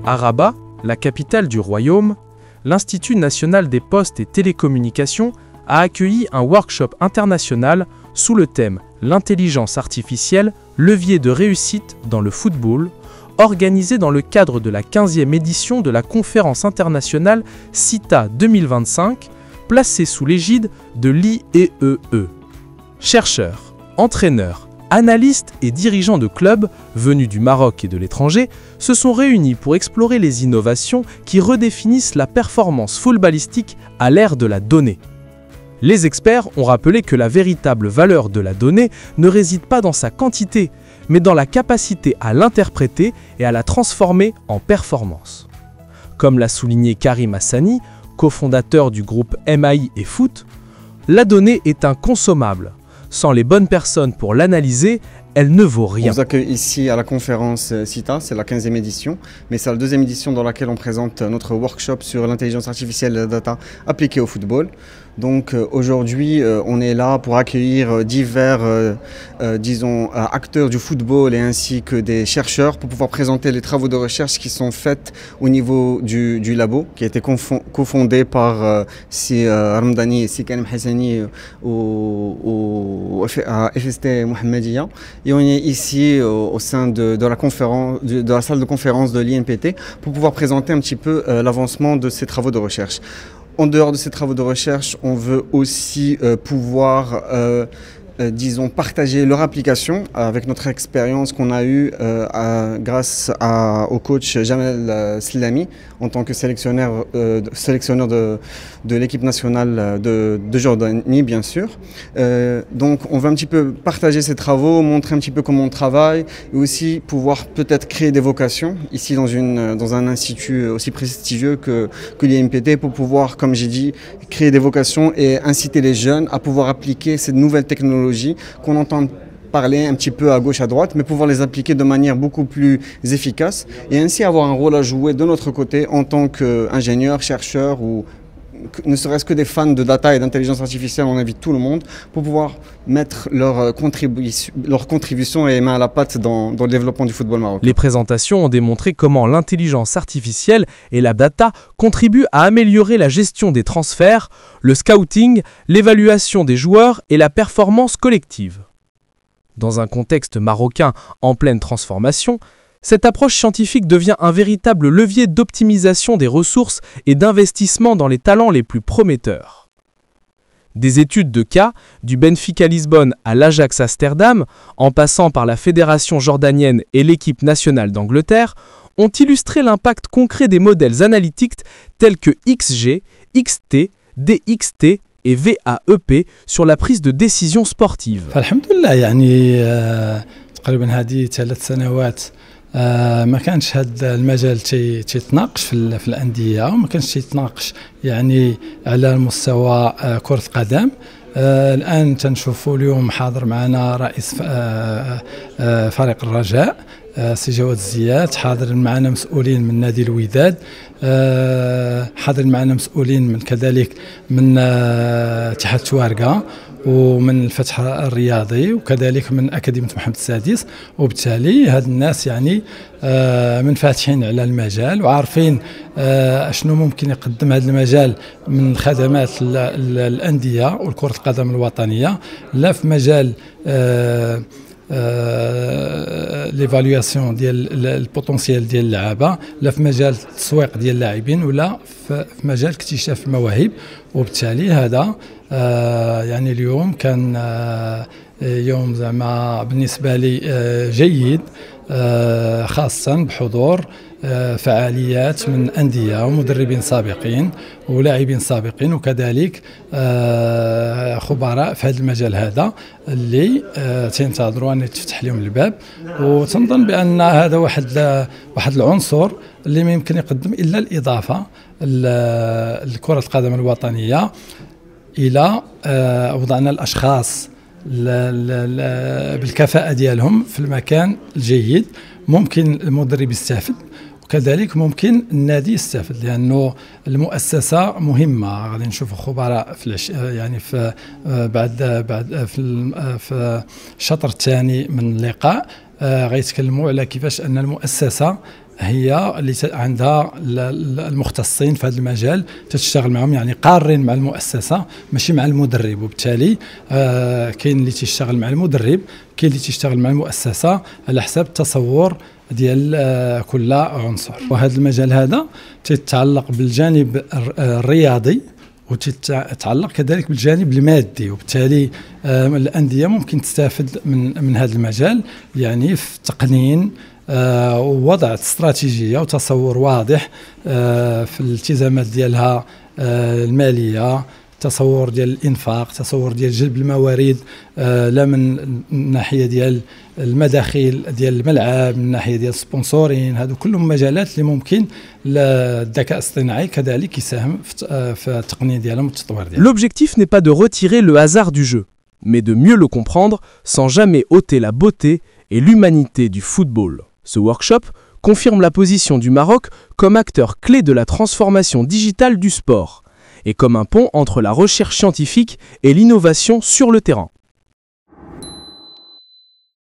À Rabat, la capitale du royaume, l'Institut national des postes et télécommunications a accueilli un workshop international sous le thème « L'intelligence artificielle, levier de réussite dans le football », organisé dans le cadre de la 15e édition de la conférence internationale CITA 2025, placée sous l'égide de l'IEEE. Chercheurs, entraîneurs, analystes et dirigeants de clubs venus du Maroc et de l'étranger se sont réunis pour explorer les innovations qui redéfinissent la performance footballistique à l'ère de la donnée. Les experts ont rappelé que la véritable valeur de la donnée ne réside pas dans sa quantité, mais dans la capacité à l'interpréter et à la transformer en performance. Comme l'a souligné Karim Hassani, cofondateur du groupe MAI et Foot, la donnée est inconsommable. Sans les bonnes personnes pour l'analyser, elle ne vaut rien. On vous accueille ici à la conférence CITA, c'est la 15e édition, mais c'est la 2e édition dans laquelle on présente notre workshop sur l'intelligence artificielle et la data appliquée au football. Donc aujourd'hui, on est là pour accueillir divers acteurs du football et ainsi que des chercheurs pour pouvoir présenter les travaux de recherche qui sont faits au niveau du labo, qui a été cofondé par Ramdani et Karim Hassani à FST Mohammedia. Et on est ici au sein de la salle de conférence de l'INPT pour pouvoir présenter un petit peu l'avancement de ces travaux de recherche. En dehors de ces travaux de recherche, on veut aussi pouvoir partager leur application avec notre expérience qu'on a eue grâce au coach Jamel Slami en tant que sélectionneur de l'équipe nationale de Jordanie, bien sûr. Donc on veut un petit peu partager ces travaux, montrer un petit peu comment on travaille et aussi pouvoir peut-être créer des vocations ici dans un institut aussi prestigieux que l'INPT pour pouvoir, comme j'ai dit, créer des vocations et inciter les jeunes à pouvoir appliquer ces nouvelles technologies qu'on entend parler un petit peu à gauche, à droite, mais pouvoir les appliquer de manière beaucoup plus efficace et ainsi avoir un rôle à jouer de notre côté en tant qu'ingénieur, chercheur ou ne serait-ce que des fans de data et d'intelligence artificielle. On invite tout le monde pour pouvoir mettre leur contribution et main à la pâte dans le développement du football marocain. Les présentations ont démontré comment l'intelligence artificielle et la data contribuent à améliorer la gestion des transferts, le scouting, l'évaluation des joueurs et la performance collective. Dans un contexte marocain en pleine transformation, cette approche scientifique devient un véritable levier d'optimisation des ressources et d'investissement dans les talents les plus prometteurs. Des études de cas, du Benfica Lisbonne à l'Ajax Amsterdam, en passant par la Fédération jordanienne et l'équipe nationale d'Angleterre, ont illustré l'impact concret des modèles analytiques tels que XG, XT, DXT et VAEP sur la prise de décision sportive. ما كانش هذا المجال تيتناقش في الأندية وما كانش تيتناقش يعني على مستوى كرة قدم. الآن تنشوفوا اليوم حاضر معنا رئيس فريق الرجاء سي جواد الزيات، حاضر معنا مسؤولين من نادي الوداد، حاضر معنا مسؤولين من كذلك من اتحاد توارقة ومن الفتح الرياضي وكذلك من أكاديمية محمد السادس. وبالتالي هاد الناس يعني منفتحين على المجال وعارفين شنو ممكن يقدم هذا المجال من خدمات الأندية والكرة القدم الوطنية، لا في مجال ليفالياسيون ديال البوتونسيال ديال اللعابه، لا في مجال التسويق ديال اللاعبين ولا في مجال اكتشاف المواهب. وبالتالي هذا يعني اليوم كان يوم زعما بالنسبه لي جيد، خاصه بحضور فعاليات من أندية ومدربين سابقين ولاعبين سابقين وكذلك خبراء في هذا المجال هذا اللي تنتظروا أن يتفتح لهم الباب. وتنظن بأن هذا واحد العنصر اللي ما يمكن يقدم إلا الإضافة لكرة القدم الوطنية إلى وضعنا الأشخاص بالكفاءة ديالهم في المكان الجيد. ممكن المدرب يستفد وكذلك ممكن النادي يستفد، لانه المؤسسه مهمه. غادي نشوفوا خبراء في يعني في في الشطر الثاني من اللقاء غيتكلموا على كيفاش ان المؤسسه هي اللي عندها المختصين في هذا المجال تشتغل معهم، يعني قارين مع المؤسسه ماشي مع المدرب. وبالتالي كاين اللي تيشتغل مع المدرب، كاين اللي تيشتغل مع المؤسسه على حساب التصور ديال كل عنصر. وهذا المجال هذا تتعلق بالجانب الرياضي وتتعلق كذلك بالجانب المادي. وبالتالي الأندية ممكن تستفد من هذا المجال، يعني في تقنين ووضع استراتيجية وتصور واضح في الالتزامات ديالها المالية، تصور ديال الانفاق، تصور ديال جلب الموارد، لا من الناحيه ديال المداخيل ديال الملعب، من الناحيه ديال السبونسورين. هادو كلهم مجالات اللي ممكن الذكاء الاصطناعي كذلك يساهم في التقنيه ديالهم والتطوير ديالهم. L'objectif n'est pas de retirer le hasard du jeu, mais de mieux le comprendre sans jamais ôter la beauté et l'humanité du football. Ce workshop confirme la position du Maroc comme acteur clé de la transformation digitale du sport et comme un pont entre la recherche scientifique et l'innovation sur le terrain.